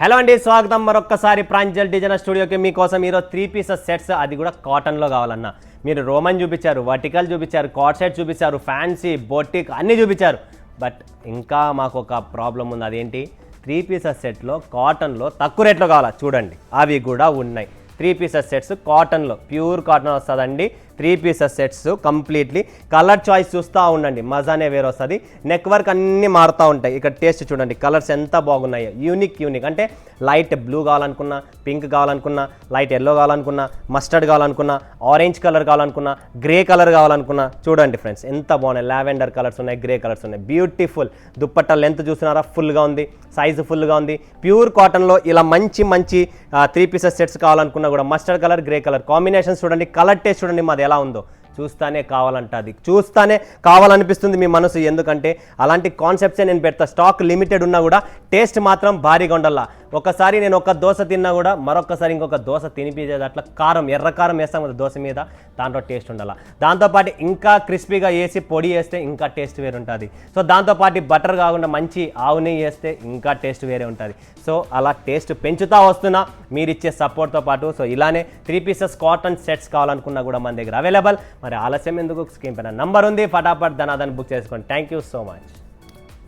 Hello అండి, స్వాగతం మరొక్కసారి ప్రాంజల్ డిజైనర్ స్టూడియోకి. మీకోసం ఈరోజు 3 పీసెస్ సెట్స్, అది కూడా కాటన్లో కావాలన్నా. మీరు రోమన్ చూపించారు, వర్టికల్ చూపించారు, కార్డ్ సెట్ చూపించారు, ఫ్యాన్సీ, బొటిక్ అన్నీ చూపించారు. బట్ ఇంకా మాకు ఒక ప్రాబ్లం ఉంది. అదేంటి, 3 పీసెస్ సెట్లో కాటన్లో తక్కువ రేట్లో కావాలా. చూడండి, అవి కూడా ఉన్నాయి. 3 పీసెస్ సెట్స్ కాటన్లో, ప్యూర్ కాటన్ వస్తుందండి. 3 pieces sets completely colour choice చూస్తూ ఉండండి, మజానే వేరు వస్తుంది. నెక్ వర్క్ అన్నీ మారుతూ ఉంటాయి. ఇక్కడ టేస్ట్ చూడండి, కలర్స్ ఎంత బాగున్నాయో. యూనిక్ అంటే లైట్ బ్లూ కావాలనుకున్నా, పింక్ కావాలనుకున్నా, లైట్ ఎల్లో కావాలనుకున్నా, మస్టర్డ్ కావాలనుకున్నా, ఆరెంజ్ కలర్ కావాలనుకున్నా, గ్రే కలర్ కావాలనుకున్నా, చూడండి ఫ్రెండ్స్ ఎంత బాగున్నాయి. లావెండర్ కలర్స్ ఉన్నాయి, గ్రే కలర్స్ ఉన్నాయి. బ్యూటిఫుల్. దుప్పట్టా లెంత్ చూస్తున్నారా, ఫుల్గా ఉంది, సైజు ఫుల్గా ఉంది. ప్యూర్ కాటన్లో ఇలా మంచి 3 పీసెస్ సెట్స్ కావాలనుకున్నా కూడా mustard colour, grey colour combinations చూడండి. కలర్ టేస్ట్ చూడండి మాది ఎలా ఉందో. చూస్తానే కావాలంటుంది, చూస్తానే కావాలనిపిస్తుంది మీ మనసు. ఎందుకంటే అలాంటి కాన్సెప్ట్సే నేను పెడతా. స్టాక్ లిమిటెడ్ ఉన్నా కూడా టేస్ట్ మాత్రం భారీగా ఉండాల. ఒకసారి నేను ఒక దోశ తిన్నా కూడా మరొకసారి ఇంకొక దోశ తినిపించేది. అట్లా కారం, ఎర్ర కారం వేస్తాం కదా దోశ మీద, దాంట్లో టేస్ట్ ఉండాలి. దాంతోపాటు ఇంకా క్రిస్పీగా వేసి పొడి వేస్తే ఇంకా టేస్ట్ వేరే ఉంటుంది. సో దాంతోపాటు బటర్ కాకుండా మంచి ఆవు నెయ్యి వేస్తే ఇంకా టేస్ట్ వేరే ఉంటుంది. సో అలా టేస్ట్ పెంచుతూ వస్తున్నా మీరు ఇచ్చే సపోర్ట్తో పాటు. సో ఇలానే 3 పీసెస్ కాటన్ సెట్స్ కావాలనుకున్నా కూడా మన దగ్గర అవైలబుల్. మరి ఆలస్యం ఎందుకు, స్క్రీన్ పైన నంబర్ ఉంది, ఫటాఫట్ ధనాదాన్ని బుక్ చేసుకోండి. Thank you so much.